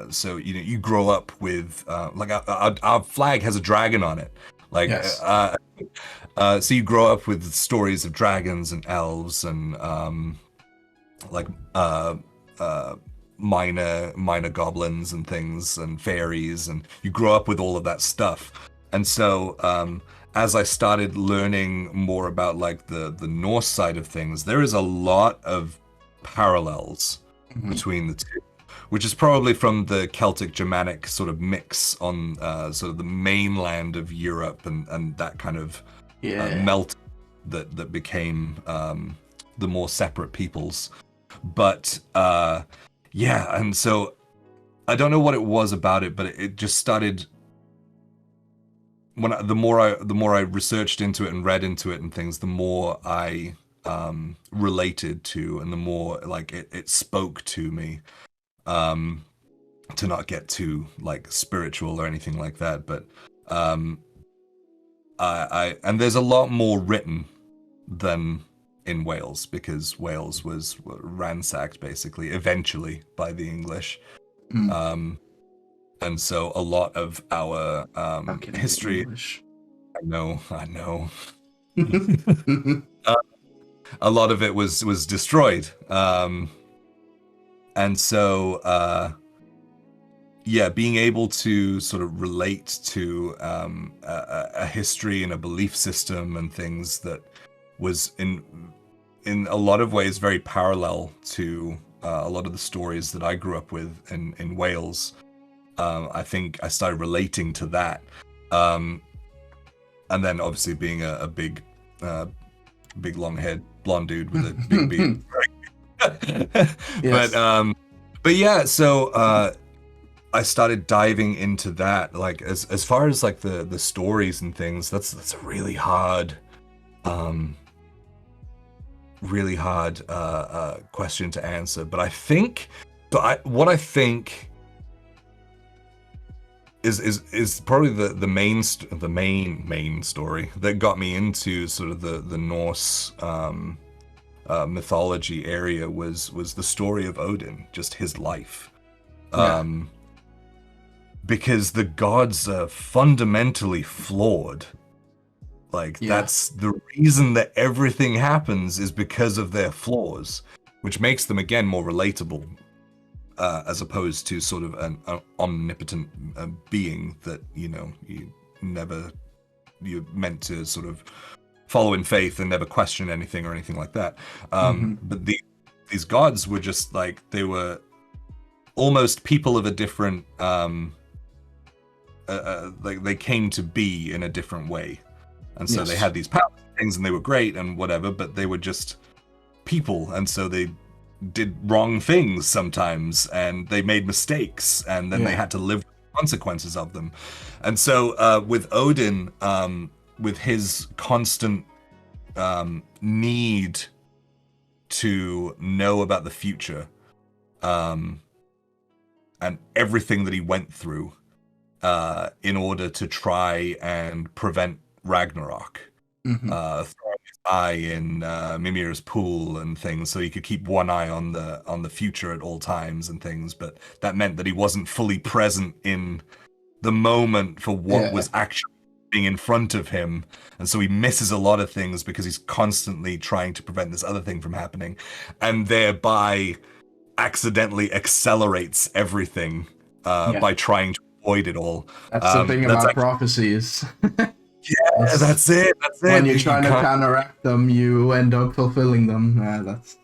so you grow up with like our flag has a dragon on it, like Yes. so you grow up with stories of dragons and elves and like minor goblins and things and fairies, and you grow up with all of that stuff. And so as I started learning more about like the Norse side of things, there is a lot of parallels between the two, which is probably from the Celtic Germanic sort of mix on sort of the mainland of Europe and that kind of melt that became the more separate peoples. But yeah, and so I don't know what it was about it, but it just started when the more I researched into it and read into it and things, the more I related to, and the more like it spoke to me. To not get too like spiritual or anything like that, but I and there's a lot more written than in Wales, because Wales was ransacked basically eventually by the English. And so a lot of our history, I know a lot of it was destroyed, and so yeah, being able to sort of relate to a history and a belief system and things that was in a lot of ways very parallel to a lot of the stories that I grew up with in Wales. I think I started relating to that, and then obviously being a big long-haired blonde dude with a big beard. Yes. But yeah, so I started diving into that. Like as far as like the stories and things, that's a really hard question to answer. But I think, what I think is probably the main story that got me into sort of the Norse mythology area was the story of Odin, just his life. Because the gods are fundamentally flawed. Like that's the reason that everything happens is because of their flaws, which makes them again more relatable, as opposed to sort of an omnipotent being that you're meant to sort of follow in faith and never question anything or anything like that. But these gods were just like, they were almost people of a different like they came to be in a different way. And so they had these powers and things, and they were great and whatever, but they were just people, and so they did wrong things sometimes, and they made mistakes, and then they had to live with the consequences of them. And so with Odin, with his constant need to know about the future, and everything that he went through in order to try and prevent Ragnarok, throwing his eye in Mimir's pool and things, so he could keep one eye on the future at all times and things. But that meant that he wasn't fully present in the moment for what was actually being in front of him, and so he misses a lot of things because he's constantly trying to prevent this other thing from happening, and thereby accidentally accelerates everything by trying to avoid it all. That's the thing about prophecies. Yeah, that's it. When you're trying to counteract them, you end up fulfilling them. That's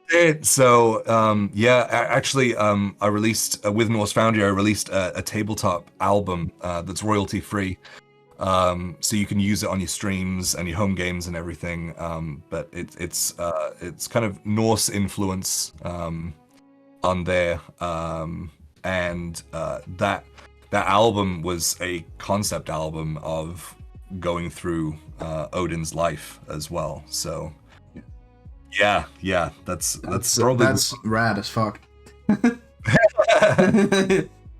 it. So, actually, I released with Norse Foundry. I released a tabletop album that's royalty free, So you can use it on your streams and your home games and everything. But it's kind of Norse influence on there, and that album was a concept album of going through Odin's life as well. So yeah, that's probably that's rad as fuck.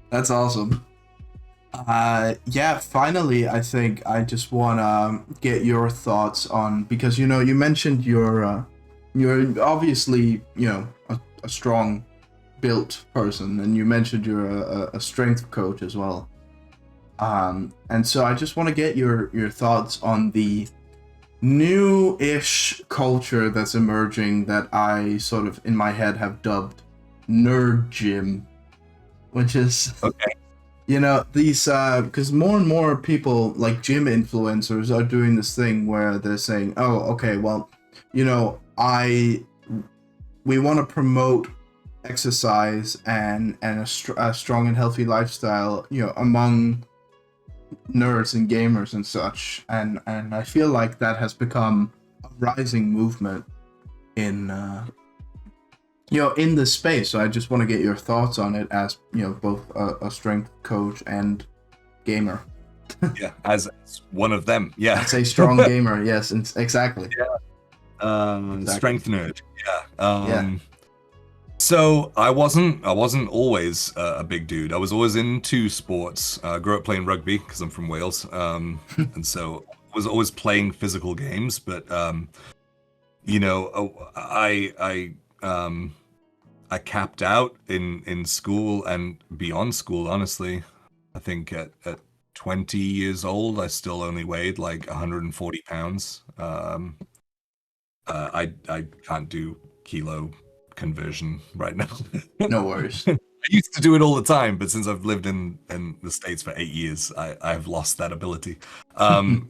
That's awesome. Yeah, finally, I think I just want to get your thoughts on, because you mentioned you're obviously a strong built person, and you mentioned you're a strength coach as well. And so I just want to get your thoughts on the new-ish culture that's emerging that I sort of in my head have dubbed nerd gym, which is okay. These because more and more people like gym influencers are doing this thing where they're saying, oh, okay, well, we want to promote exercise and a strong and healthy lifestyle, among nerds and gamers and such, and I feel like that has become a rising movement in in this space. So I just want to get your thoughts on it as both a strength coach and gamer. Yeah, as one of them. Yeah, as a strong gamer. Yes, exactly. Yeah. Exactly. Strength nerd. Yeah. Yeah. So I wasn't always a big dude. I was always into sports. Grew up playing rugby because I'm from Wales, and so was always playing physical games. But I capped out in school and beyond school. Honestly, I think at 20 years old, I still only weighed like 140 pounds. I can't do kilo conversion right now. No worries. I used to do it all the time, but since I've lived in the States for 8 years, I've lost that ability. I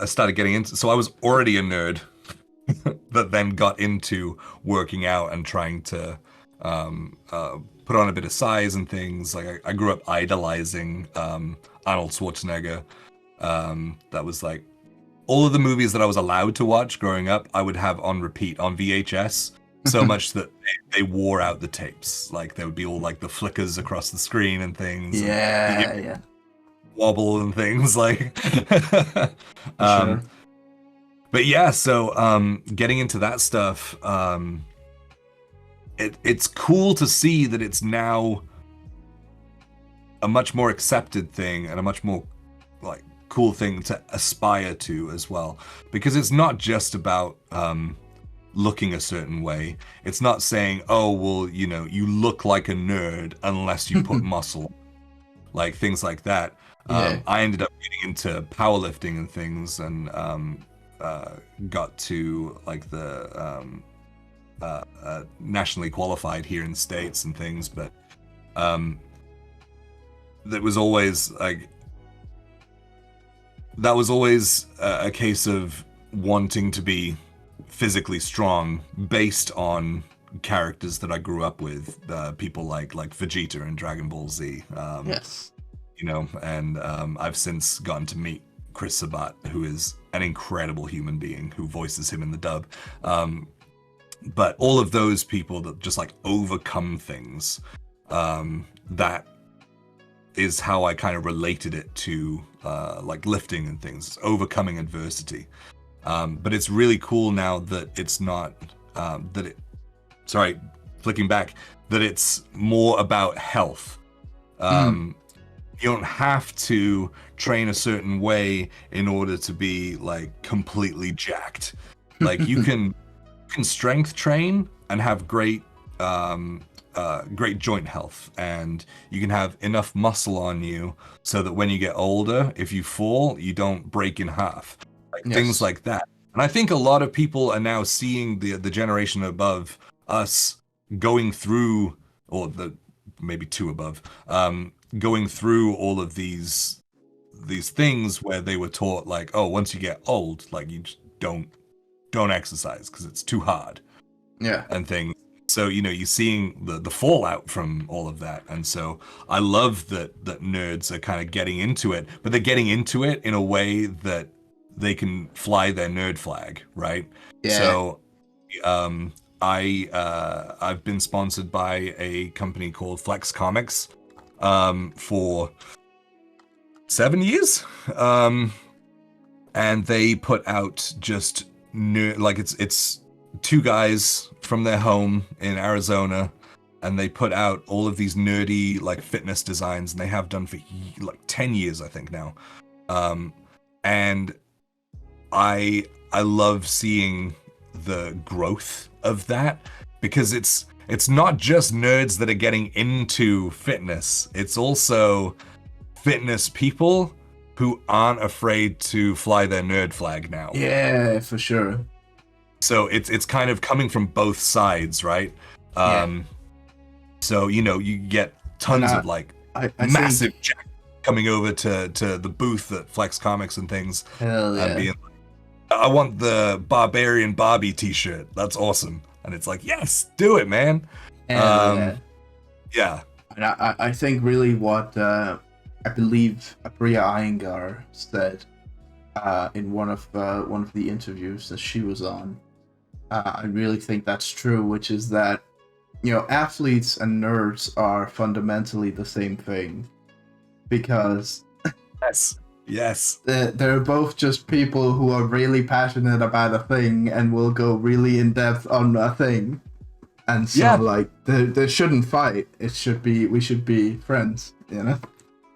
started getting into, so I was already a nerd that then got into working out and trying to put on a bit of size and things. Like I grew up idolizing Arnold Schwarzenegger. That was like all of the movies that I was allowed to watch growing up, I would have on repeat on VHS, so much that they wore out the tapes. Like there would be all like the flickers across the screen and things. Yeah, and yeah. Wobble and things like. Sure. But yeah, so getting into that stuff, it's cool to see that it's now a much more accepted thing and a much more like cool thing to aspire to as well, because it's not just about looking a certain way. It's not saying, oh well, you look like a nerd unless you put muscle, like things like that. Yeah. I ended up getting into powerlifting and things, and got to like the nationally qualified here in the States and things, but that was always a case of wanting to be physically strong based on characters that I grew up with, people like Vegeta and Dragon Ball Z. Yes. And I've since gotten to meet Chris Sabat, who is an incredible human being, who voices him in the dub. But all of those people that just like overcome things, that is how I kind of related it to like lifting and things, overcoming adversity. But it's really cool now that it's not flicking back, that it's more about health. You don't have to train a certain way in order to be like completely jacked. Like you can strength train and have great joint health, and you can have enough muscle on you so that when you get older, if you fall, you don't break in half. Like things like that. And I think a lot of people are now seeing the generation above us going through, or the maybe two above, going through all of these things where they were taught like, oh, once you get old, like you just don't exercise because it's too hard. Yeah. And things. so you're seeing the fallout from all of that, and so I love that nerds are kind of getting into it, but they're getting into it in a way that they can fly their nerd flag, right? Yeah. So I've been sponsored by a company called Flex Comics for 7 years, and they put out just it's two guys from their home in Arizona, and they put out all of these nerdy like fitness designs, and they have done for like 10 years, I think now. And I love seeing the growth of that, because it's not just nerds that are getting into fitness. It's also fitness people who aren't afraid to fly their nerd flag now. Yeah, for sure. So it's kind of coming from both sides, right? So you get tons of like massive jack coming over to the booth at Flex Comics and things. Hell yeah. And being like, I want the Barbarian Bobby t-shirt. That's awesome. And it's like, yes, do it, man. Hell yeah. And I think really what I believe Abria Iyengar said in one of the interviews that she was on, I really think that's true, which is that athletes and nerds are fundamentally the same thing, because yes they're both just people who are really passionate about a thing and will go really in depth on a thing, and so like they shouldn't fight. We should be friends,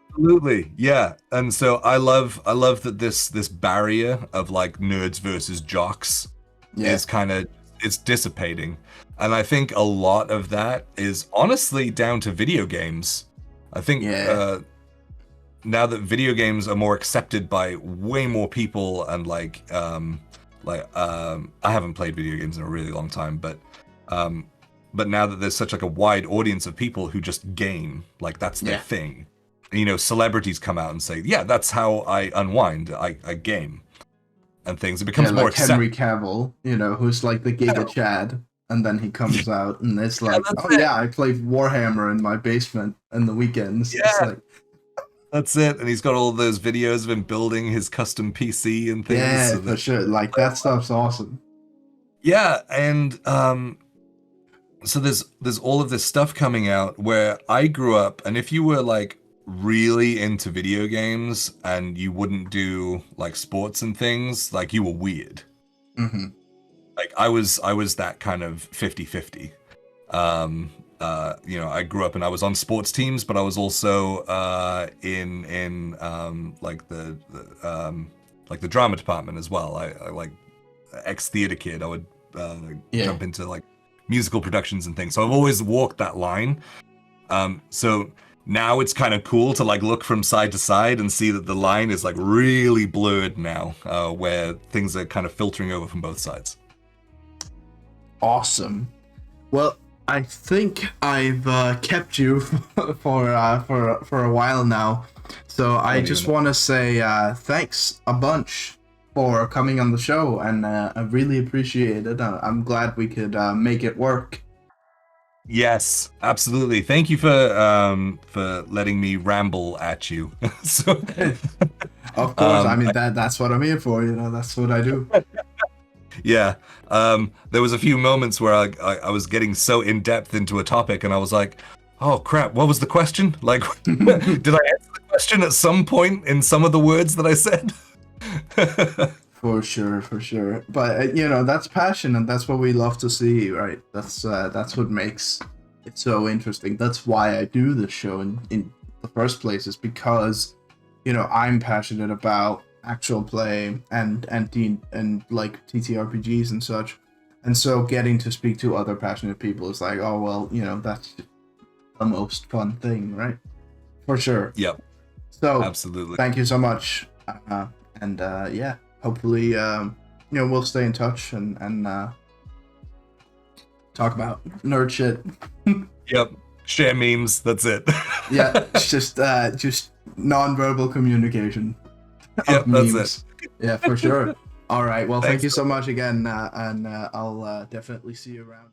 Absolutely, yeah. And so I love that this barrier of like nerds versus jocks is it's dissipating, and I think a lot of that is honestly down to video games. I think now that video games are more accepted by way more people, and I haven't played video games in a really long time, but now that there's such like a wide audience of people who just game, like that's their thing. Celebrities come out and say, yeah, that's how I unwind. I game and things. It becomes more accepted. Henry Cavill, who's like the Giga Chad, and then he comes out and it's like, I play Warhammer in my basement in the weekends. Yeah. It's like, that's it. And he's got all those videos of him building his custom PC and things. Yeah, for sure. Like that stuff's awesome. Yeah, and so there's all of this stuff coming out where I grew up, and if you were like really into video games and you wouldn't do like sports and things, like you were weird. Mm-hmm. Like I was that kind of 50-50. I grew up and I was on sports teams, but I was also in like the drama department as well. I like ex-theater kid. I would jump into like musical productions and things. So I've always walked that line. So now it's kind of cool to like look from side to side and see that the line is like really blurred now, where things are kind of filtering over from both sides. Awesome. Well, I think I've kept you for a while now, so I just want to say thanks a bunch for coming on the show, and I really appreciate it. I'm glad we could make it work. Yes, absolutely. Thank you for letting me ramble at you. Of course, I mean that's what I'm here for. That's what I do. Yeah. There was a few moments where I was getting so in depth into a topic, and I was like, "Oh crap! What was the question? Like, did I answer the question at some point in some of the words that I said?" For sure. But that's passion, and that's what we love to see, right? That's what makes it so interesting. That's why I do this show in the first place, is because I'm passionate about actual play and like TTRPGs and such, and so getting to speak to other passionate people is like, oh well, that's the most fun thing, right? For sure. Yep. So absolutely, thank you so much, and hopefully we'll stay in touch and talk about nerd shit. Yep. Share memes. That's it. Yeah, it's just non-verbal communication. Yep, memes. that's it. Yeah, for sure. All right. Well, Thanks, thank you so much again, and I'll definitely see you around.